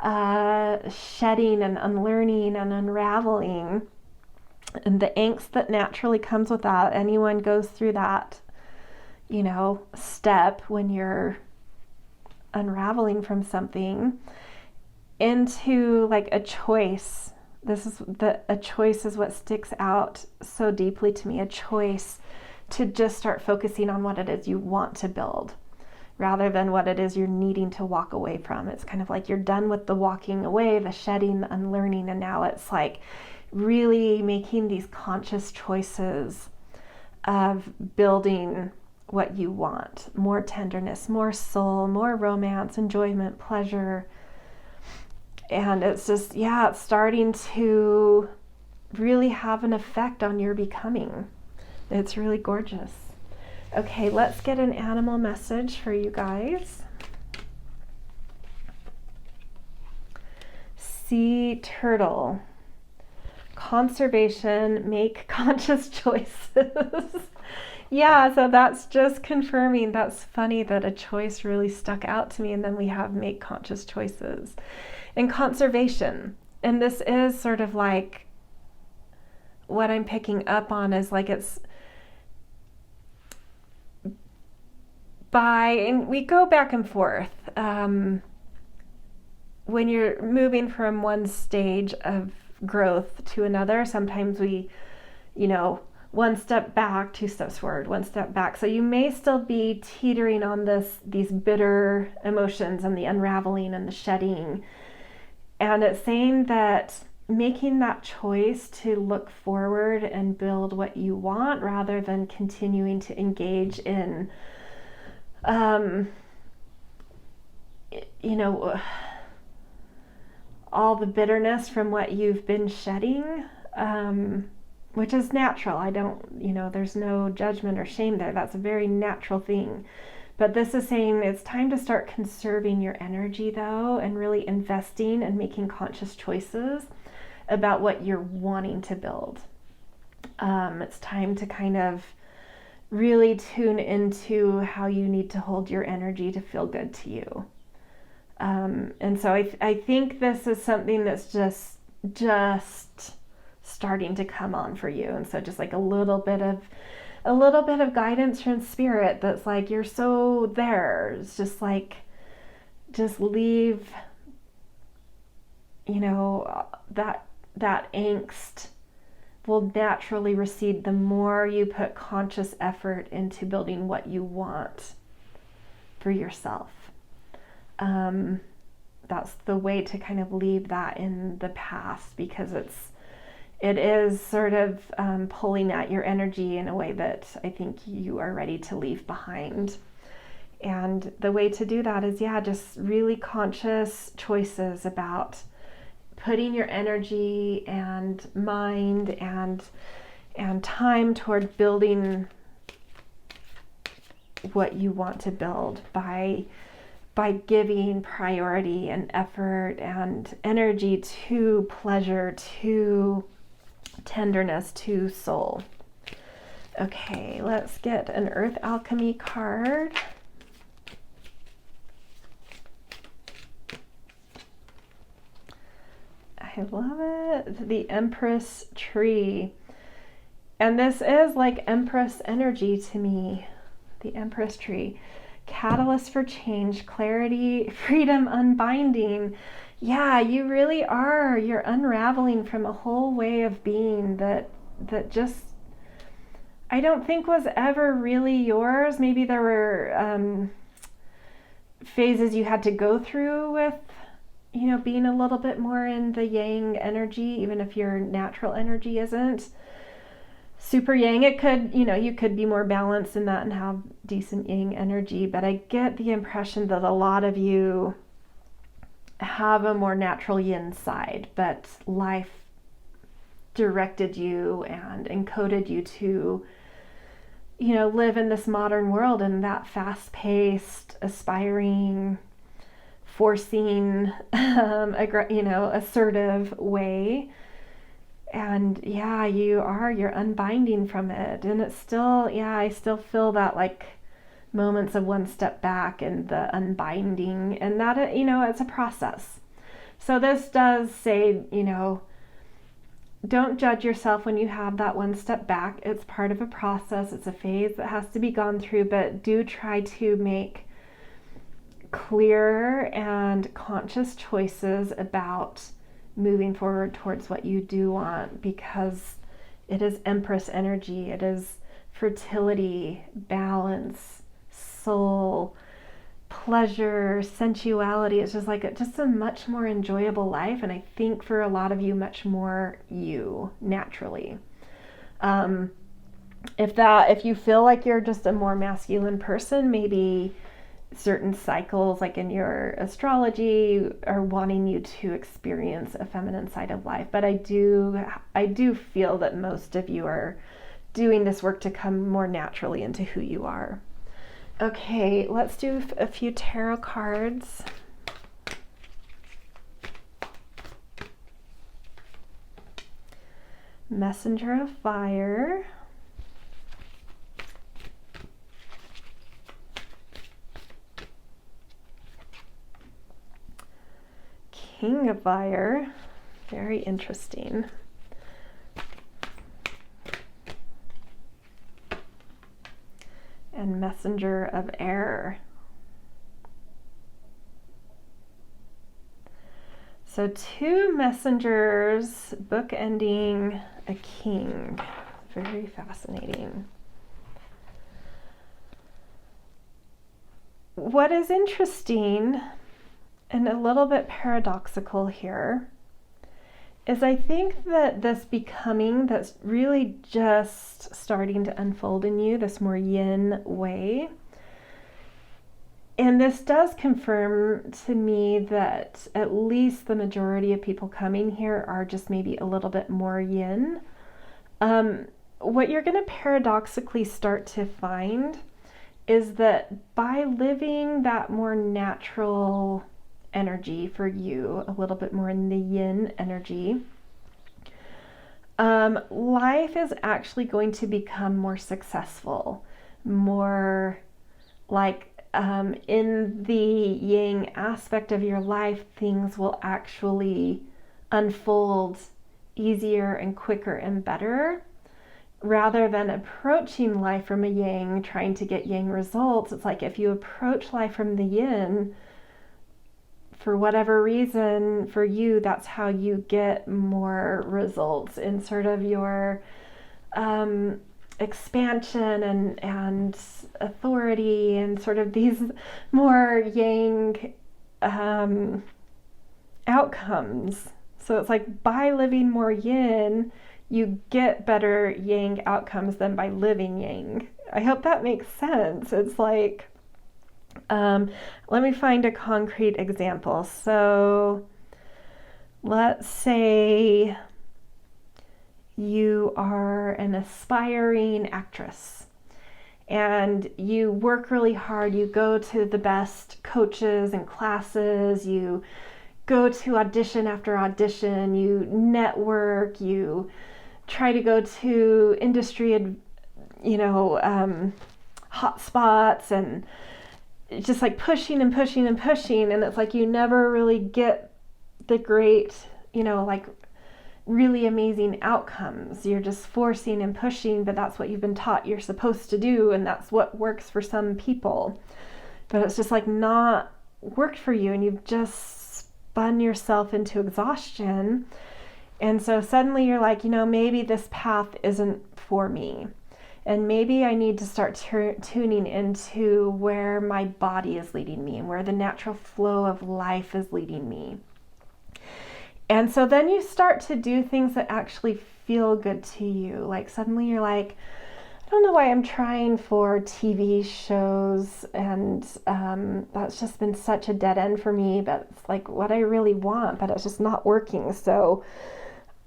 shedding and unlearning and unraveling, and the angst that naturally comes with that. Anyone goes through that, step when you're unraveling from something, into like a choice. A choice is what sticks out so deeply to me. A choice to just start focusing on what it is you want to build, rather than what it is you're needing to walk away from. It's kind of like you're done with the walking away, the shedding, the unlearning, and now it's like really making these conscious choices of building what you want. More tenderness, more soul, more romance, enjoyment, pleasure. And it's just, it's starting to really have an effect on your becoming. It's really gorgeous. Okay, let's get an animal message for you guys. Sea turtle. Conservation, make conscious choices. Yeah, so that's just confirming. That's funny that a choice really stuck out to me, and then we have make conscious choices. And conservation. And this is sort of like what I'm picking up on is like it's and we go back and forth. When you're moving from one stage of growth to another, sometimes we, one step back, two steps forward, one step back. So you may still be teetering on these bitter emotions and the unraveling and the shedding. And it's saying that making that choice to look forward and build what you want rather than continuing to engage in, all the bitterness from what you've been shedding, which is natural. There's no judgment or shame there. That's a very natural thing. But this is saying it's time to start conserving your energy, though, and really investing and making conscious choices about what you're wanting to build. It's time to kind of really tune into how you need to hold your energy to feel good to you. And so I think this is something that's just starting to come on for you. And so just like a little bit of guidance from spirit that's like, you're so there. It's just like, just leave, that angst will naturally recede the more you put conscious effort into building what you want for yourself. That's the way to kind of leave that in the past, because it is sort of pulling at your energy in a way that I think you are ready to leave behind. And the way to do that is, just really conscious choices about putting your energy and mind and time toward building what you want to build by giving priority and effort and energy to pleasure, to tenderness, to soul. Okay, let's get an Earth Alchemy card. I love it. The Empress tree. And this is like Empress energy to me. The Empress tree. Catalyst for change, clarity, freedom, unbinding. Yeah, you really are. You're unraveling from a whole way of being that just, I don't think was ever really yours. Maybe there were phases you had to go through with, being a little bit more in the yang energy, even if your natural energy isn't super yang. It could, you could be more balanced in that and have decent yang energy, but I get the impression that a lot of you have a more natural yin side, but life directed you and encoded you to, live in this modern world in that fast-paced, aspiring, forcing, assertive way. And you're unbinding from it. And it's still, I still feel that like moments of one step back and the unbinding, and that, it's a process. So this does say, don't judge yourself when you have that one step back. It's part of a process. It's a phase that has to be gone through, but do try to make clear and conscious choices about moving forward towards what you do want, because it is Empress energy. It is fertility, balance, soul, pleasure, sensuality. It's just like a much more enjoyable life, and I think for a lot of you, much more you naturally. If you feel like you're just a more masculine person, maybe certain cycles like in your astrology are wanting you to experience a feminine side of life, but I do feel that most of you are doing this work to come more naturally into who you are. Okay, let's do a few tarot cards. Messenger of Fire. King of Fire, very interesting. and messenger of air. So 2 messengers bookending a king. Very fascinating. What is interesting and a little bit paradoxical here is I think that this becoming that's really just starting to unfold in you, this more yin way, and this does confirm to me that at least the majority of people coming here are just maybe a little bit more yin. What you're going to paradoxically start to find is that by living that more natural energy for you, a little bit more in the yin energy, life is actually going to become more successful, more like in the yang aspect of your life, things will actually unfold easier and quicker and better. Rather than approaching life from a yang, trying to get yang results, it's like if you approach life from the yin, for whatever reason, for you, that's how you get more results in sort of your expansion and authority and sort of these more yang outcomes. So it's like by living more yin, you get better yang outcomes than by living yang. I hope that makes sense. It's like, let me find a concrete example. So let's say you are an aspiring actress and you work really hard. You go to the best coaches and classes, you go to audition after audition, you network, you try to go to industry, hot spots, and just like pushing and pushing and pushing. And it's like you never really get the great, like really amazing outcomes. You're just forcing and pushing, but that's what you've been taught you're supposed to do, and that's what works for some people. But it's just like not worked for you, and you've just spun yourself into exhaustion. And so suddenly you're like, maybe this path isn't for me. And maybe I need to start tuning into where my body is leading me and where the natural flow of life is leading me. And so then you start to do things that actually feel good to you. Like suddenly you're like, I don't know why I'm trying for TV shows, and that's just been such a dead end for me. That's like what I really want, but it's just not working. So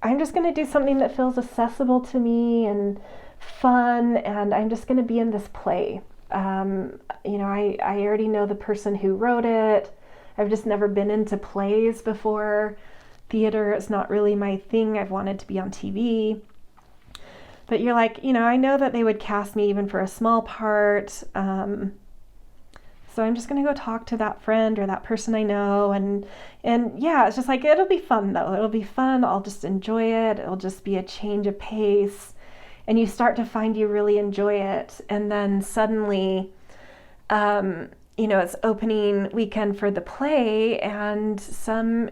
I'm just going to do something that feels accessible to me and fun, and I'm just going to be in this play. I already know the person who wrote it. I've just never been into plays before. Theater is not really my thing. I've wanted to be on TV. But you're like, I know that they would cast me even for a small part. So I'm just going to go talk to that friend or that person I know. And yeah, it's just like, it'll be fun though. It'll be fun. I'll just enjoy it. It'll just be a change of pace. And you start to find you really enjoy it. And then suddenly, it's opening weekend for the play, and some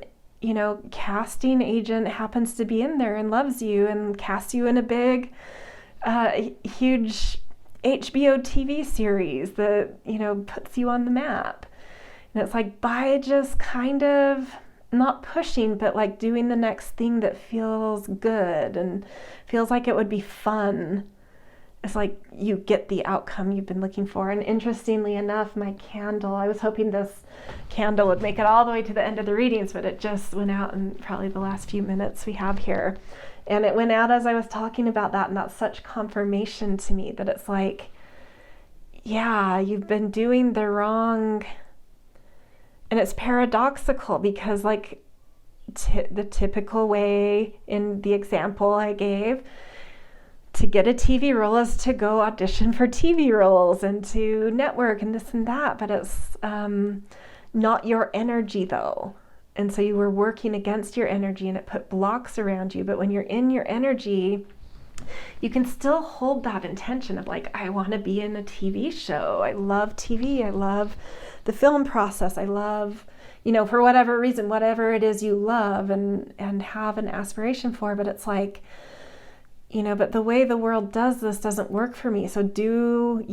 casting agent happens to be in there and loves you and casts you in a big, huge HBO TV series that, puts you on the map. And it's like by just kind of not pushing, but like doing the next thing that feels good and feels like it would be fun. It's like you get the outcome you've been looking for. And interestingly enough, my candle, I was hoping this candle would make it all the way to the end of the readings, but it just went out in probably the last few minutes we have here. And it went out as I was talking about that, and that's such confirmation to me that it's like, yeah, you've been doing the wrong. And it's paradoxical because like the typical way in the example I gave, to get a TV role is to go audition for TV roles and to network and this and that, but it's not your energy though. And so you were working against your energy and it put blocks around you. But when you're in your energy, you can still hold that intention of like, I want to be in a TV show. I love TV. I love the film process. I love, for whatever reason, whatever it is you love and have an aspiration for, but it's like, but the way the world does this doesn't work for me. So do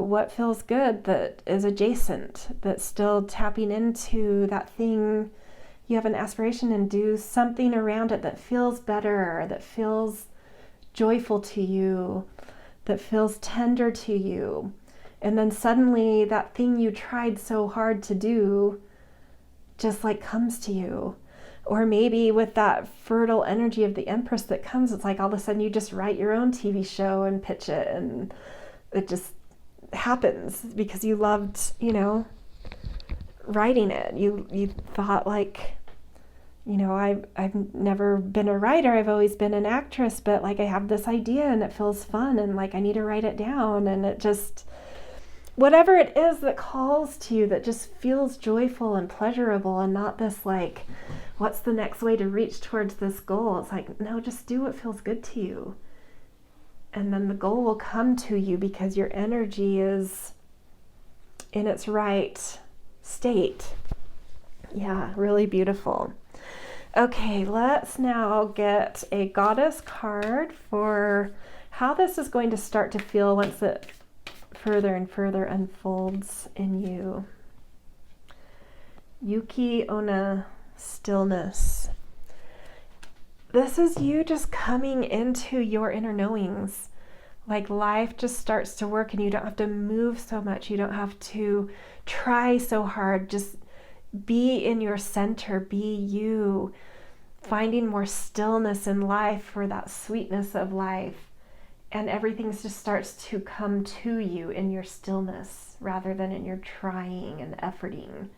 what feels good that is adjacent, that's still tapping into that thing you have an aspiration, and do something around it that feels better, that feels joyful to you, that feels tender to you. And then suddenly that thing you tried so hard to do just like comes to you. Or maybe with that fertile energy of the Empress that comes, it's like all of a sudden you just write your own TV show and pitch it, and it just happens because you loved, writing it. You thought like, I've never been a writer. I've always been an actress, but like I have this idea and it feels fun, and like I need to write it down, and it just, whatever it is that calls to you, that just feels joyful and pleasurable, and not this like, what's the next way to reach towards this goal? It's like, no, just do what feels good to you. And then the goal will come to you because your energy is in its right state. Yeah, really beautiful. Okay, let's now get a goddess card for how this is going to start to feel once it further and further unfolds in you. Yuki Onna, stillness. This is you just coming into your inner knowings. Like life just starts to work and you don't have to move so much. You don't have to try so hard. Just be in your center, be you, finding more stillness in life for that sweetness of life. And everything just starts to come to you in your stillness rather than in your trying and efforting.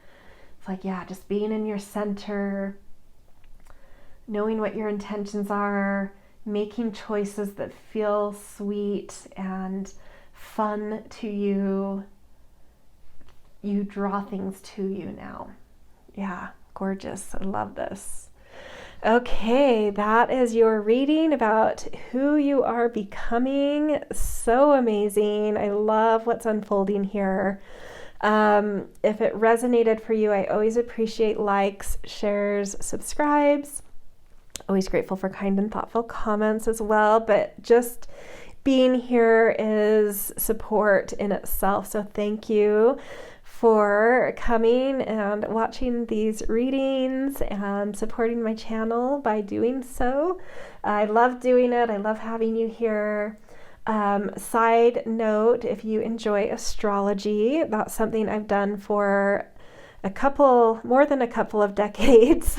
It's like, yeah, just being in your center, knowing what your intentions are, making choices that feel sweet and fun to you. You draw things to you now. Yeah, gorgeous. I love this. Okay, that is your reading about who you are becoming. So amazing. I love what's unfolding here. If it resonated for you, I always appreciate likes, shares, subscribes. Always grateful for kind and thoughtful comments as well, but just being here is support in itself. So thank you for coming and watching these readings and supporting my channel by doing so. I love doing it. I love having you here. Side note, if you enjoy astrology, that's something I've done for more than a couple of decades,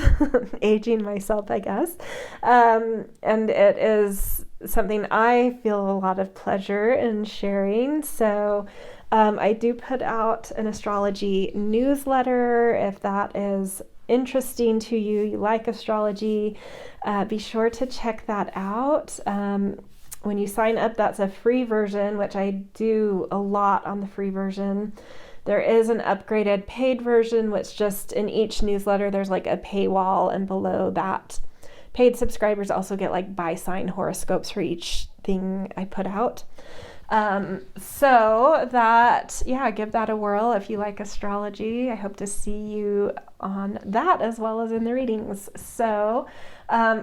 aging myself, I guess. And it is something I feel a lot of pleasure in sharing. So I do put out an astrology newsletter. If that is interesting to you, you like astrology, be sure to check that out. When you sign up, that's a free version, which I do a lot on the free version. There is an upgraded paid version, which just in each newsletter, there's like a paywall, and below that, paid subscribers also get like by sign horoscopes for each thing I put out. So that, yeah, give that a whirl if you like astrology. I hope to see you on that as well as in the readings. So,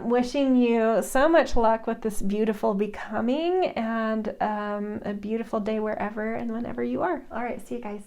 wishing you so much luck with this beautiful becoming, and a beautiful day wherever and whenever you are. All right, see you guys.